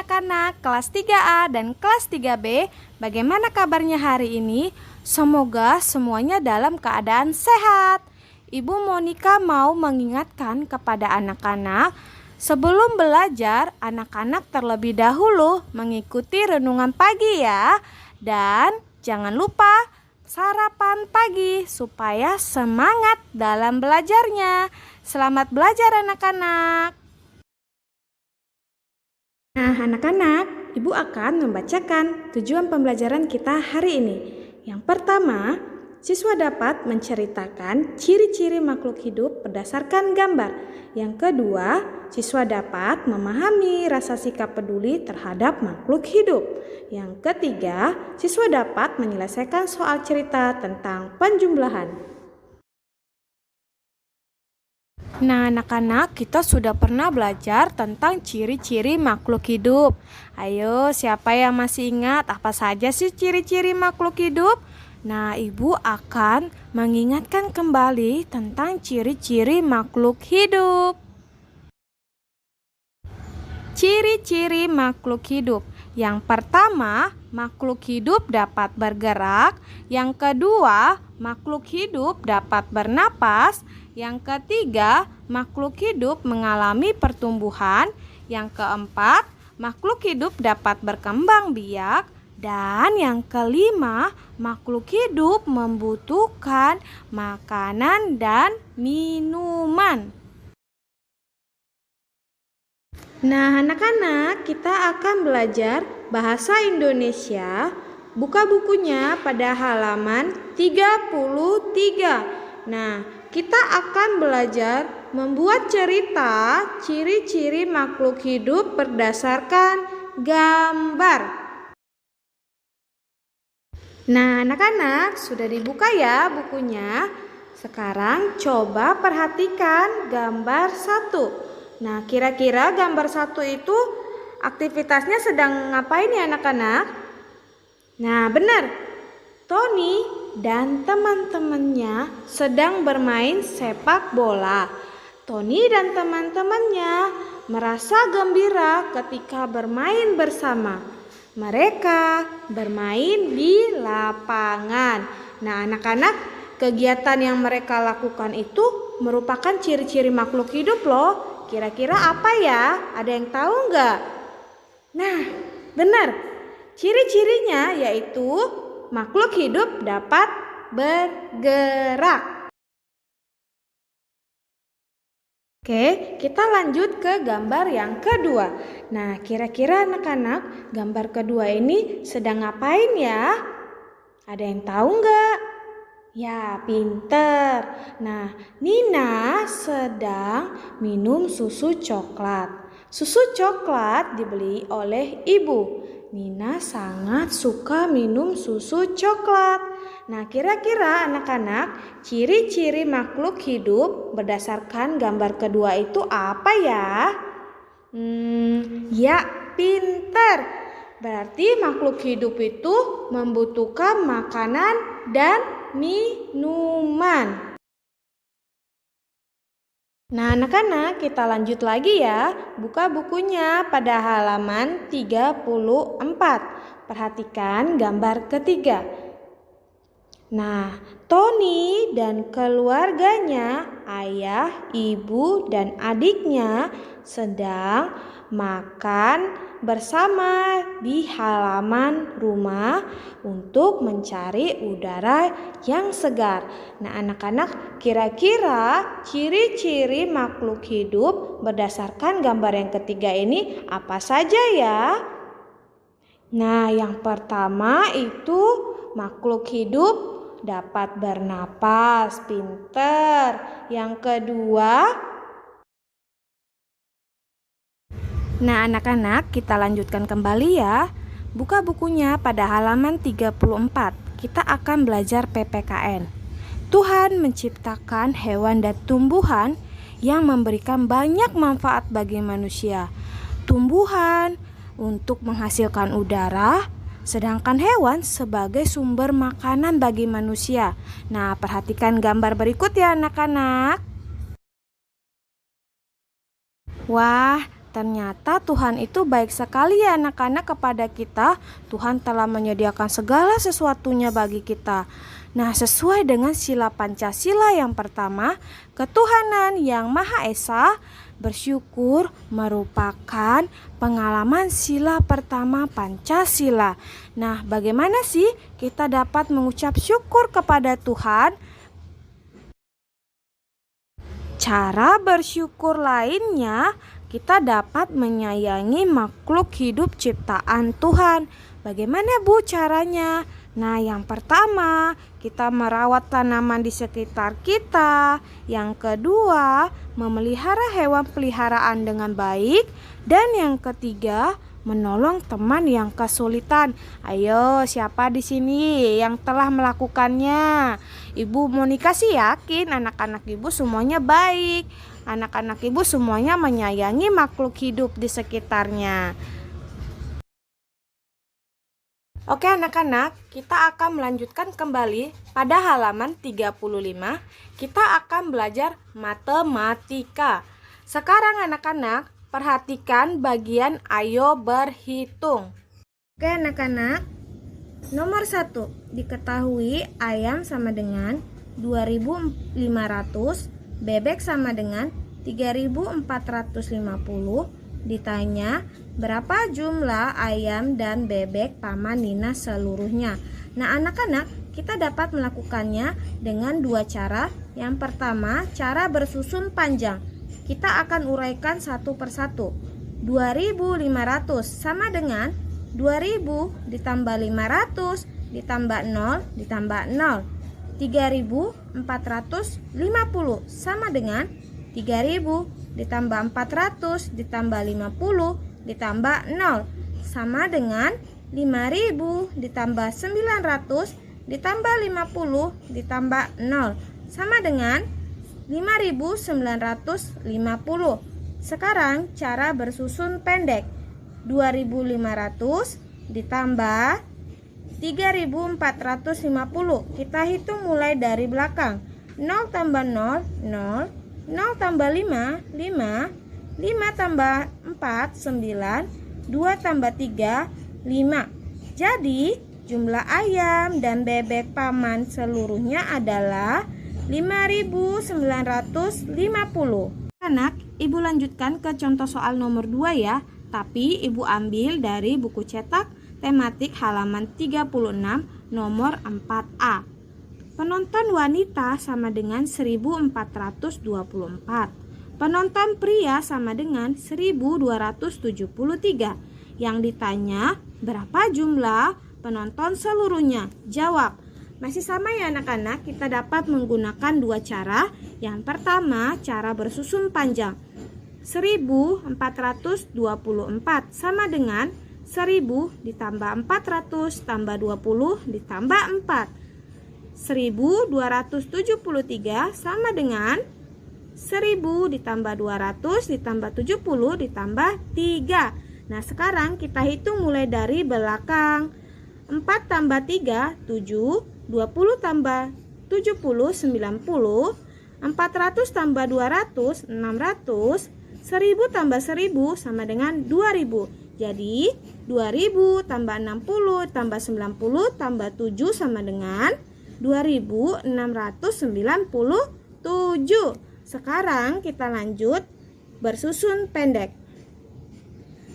anak-anak kelas 3A dan kelas 3B. Bagaimana kabarnya hari ini? Semoga semuanya dalam keadaan sehat. Ibu Monica mau mengingatkan kepada anak-anak, sebelum belajar, anak-anak terlebih dahulu mengikuti renungan pagi ya. Dan jangan lupa sarapan pagi supaya semangat dalam belajarnya. Selamat belajar anak-anak. Nah, anak-anak, Ibu akan membacakan tujuan pembelajaran kita hari ini. Yang pertama, siswa dapat menceritakan ciri-ciri makhluk hidup berdasarkan gambar. Yang kedua, siswa dapat memahami rasa sikap peduli terhadap makhluk hidup. Yang ketiga, siswa dapat menyelesaikan soal cerita tentang penjumlahan. Nah, anak-anak, kita sudah pernah belajar tentang ciri-ciri makhluk hidup. Ayo, siapa yang masih ingat apa saja sih ciri-ciri makhluk hidup? Nah, Ibu akan mengingatkan kembali tentang ciri-ciri makhluk hidup. Ciri-ciri makhluk hidup. Yang pertama, makhluk hidup dapat bergerak. Yang kedua, makhluk hidup dapat bernapas. Yang ketiga, makhluk hidup mengalami pertumbuhan. Yang keempat, makhluk hidup dapat berkembang biak. Dan yang kelima, makhluk hidup membutuhkan makanan dan minuman. Nah, anak-anak, kita akan belajar bahasa Indonesia. Buka bukunya pada halaman 33. Nah, kita akan belajar membuat cerita ciri-ciri makhluk hidup berdasarkan gambar. Nah, anak-anak, sudah dibuka ya bukunya. Sekarang coba perhatikan gambar 1. Nah, kira-kira gambar 1 itu aktivitasnya sedang ngapain ya anak-anak? Nah, benar. Tony dan teman-temannya sedang bermain sepak bola. Tony dan teman-temannya merasa gembira ketika bermain bersama. Mereka bermain di lapangan. Nah, anak-anak, kegiatan yang mereka lakukan itu merupakan ciri-ciri makhluk hidup loh. Kira-kira apa ya? Ada yang tahu nggak? Nah, benar. Ciri-cirinya yaitu makhluk hidup dapat bergerak. Oke, kita lanjut ke gambar yang kedua. Nah, kira-kira anak-anak, gambar kedua ini sedang ngapain ya? Ada yang tahu nggak? Ya, pinter. Nah, Nina sedang minum susu coklat. Susu coklat dibeli oleh ibu. Nina sangat suka minum susu coklat. Nah, kira-kira anak-anak, ciri-ciri makhluk hidup berdasarkan gambar kedua itu apa ya? Ya, pinter. Berarti makhluk hidup itu membutuhkan makanan dan minuman. Nah, anak-anak, kita lanjut lagi ya. Buka bukunya pada halaman 34. Perhatikan gambar ketiga. Nah, Tony dan keluarganya, ayah, ibu, dan adiknya sedang makan bersama di halaman rumah untuk mencari udara yang segar. Nah, anak-anak, kira-kira ciri-ciri makhluk hidup berdasarkan gambar yang ketiga ini apa saja ya? Nah, yang pertama itu makhluk hidup dapat bernapas, pinter. Yang kedua, nah, anak-anak, kita lanjutkan kembali ya. Buka bukunya pada halaman 34. Kita akan belajar PPKN. Tuhan menciptakan hewan dan tumbuhan yang memberikan banyak manfaat bagi manusia. Tumbuhan untuk menghasilkan udara, sedangkan hewan sebagai sumber makanan bagi manusia. Nah, perhatikan gambar berikut ya anak-anak. Wah, Ternyata Tuhan itu baik sekali ya anak-anak kepada kita. Tuhan telah menyediakan segala sesuatunya bagi kita. Nah, sesuai dengan sila Pancasila yang pertama, ketuhanan yang Maha Esa, bersyukur merupakan pengalaman sila pertama Pancasila. Nah, bagaimana sih kita dapat mengucap syukur kepada Tuhan? Cara bersyukur lainnya, kita dapat menyayangi makhluk hidup ciptaan Tuhan. Bagaimana Bu caranya? Nah, yang pertama, kita merawat tanaman di sekitar kita. Yang kedua, memelihara hewan peliharaan dengan baik. Dan yang ketiga, menolong teman yang kesulitan. Ayo, siapa di sini yang telah melakukannya? Ibu Monika sih yakin anak-anak ibu semuanya baik. Anak-anak ibu semuanya menyayangi makhluk hidup di sekitarnya. Oke anak-anak, kita akan melanjutkan kembali pada halaman 35. Kita akan belajar matematika. Sekarang anak-anak, perhatikan bagian ayo berhitung. Oke anak-anak, nomor 1, diketahui ayam sama dengan 2.500, bebek sama dengan 3.450. Ditanya, berapa jumlah ayam dan bebek Paman Nina seluruhnya? Nah anak-anak, kita dapat melakukannya dengan dua cara. Yang pertama, cara bersusun panjang. Kita akan uraikan satu persatu. 2.500 sama dengan 2.000 ditambah 500 ditambah 0 ditambah 0. 3.450 sama dengan 3.000 ditambah 400 ditambah 50 ditambah 0 sama dengan 5.000 ditambah 900 ditambah 50 ditambah 0 sama dengan 5.950. Sekarang cara bersusun pendek. 2.500 ditambah 3.450. Kita hitung mulai dari belakang. 0 tambah 0, 0. 0 tambah 5, 5. 5 tambah 4, 9. 2 tambah 3, 5. Jadi jumlah ayam dan bebek Paman seluruhnya adalah 5.950. Anak, ibu lanjutkan ke contoh soal nomor 2 ya. Tapi ibu ambil dari buku cetak tematik halaman 36 nomor 4A. Penonton wanita sama dengan 1.424. Penonton pria sama dengan 1.273. Yang ditanya, berapa jumlah penonton seluruhnya? Jawab. Masih sama ya anak-anak, kita dapat menggunakan dua cara. Yang pertama, cara bersusun panjang. 1.424 sama dengan 1.000 ditambah 400 tambah 20 ditambah 4. 1.273 sama dengan 1.000 ditambah 200 ditambah 70 ditambah 3. Nah sekarang kita hitung mulai dari belakang. 4 tambah 3, 7. 20 tambah 70, 90. 400 tambah 200, 600. 1.000 tambah 1.000 sama dengan 2.000. Jadi 2.000 tambah 60 tambah 90 tambah 7 sama dengan 2.697. Sekarang kita lanjut bersusun pendek.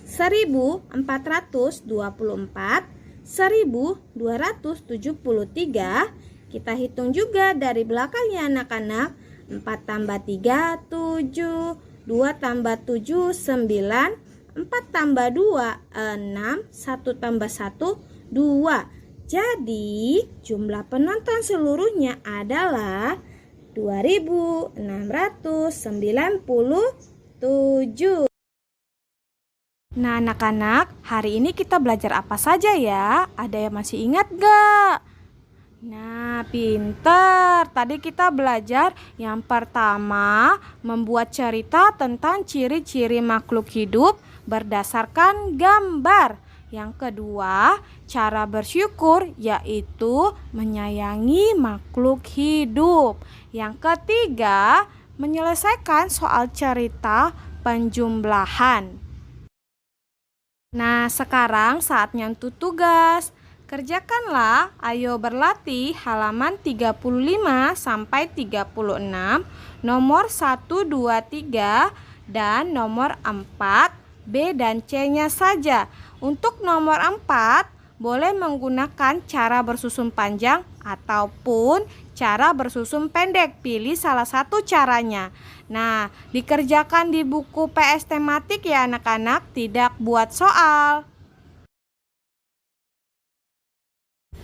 1.424, 1.273. Kita hitung juga dari belakangnya anak-anak. 4 tambah 3, 7. 2 tambah 7, 9. 4 tambah 2, 6. 1 tambah 1, 2. Jadi jumlah penonton seluruhnya adalah 2.697. Nah anak-anak, hari ini kita belajar apa saja ya? Ada yang masih ingat gak? Nah pinter. Tadi kita belajar yang pertama membuat cerita tentang ciri-ciri makhluk hidup berdasarkan gambar. Yang kedua, cara bersyukur yaitu menyayangi makhluk hidup. Yang ketiga, menyelesaikan soal cerita penjumlahan. Nah, sekarang saatnya untuk tugas. Kerjakanlah, ayo berlatih halaman 35 sampai 36, nomor 1, 2, 3, dan nomor 4, B dan C-nya saja. Untuk nomor 4, boleh menggunakan cara bersusun panjang ataupun cara bersusun pendek. Pilih salah satu caranya. Nah, dikerjakan di buku PS tematik ya anak-anak, tidak buat soal.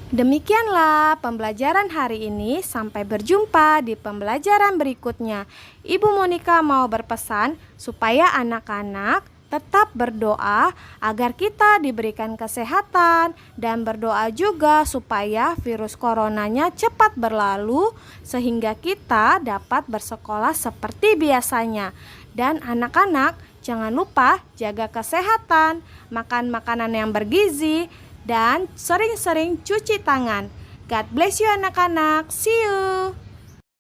Demikianlah pembelajaran hari ini. Sampai berjumpa di pembelajaran berikutnya. Ibu Monika mau berpesan supaya anak-anak tetap berdoa agar kita diberikan kesehatan dan berdoa juga supaya virus coronanya cepat berlalu sehingga kita dapat bersekolah seperti biasanya. Dan anak-anak jangan lupa jaga kesehatan, makan makanan yang bergizi, dan sering-sering cuci tangan. God bless you anak-anak. See you.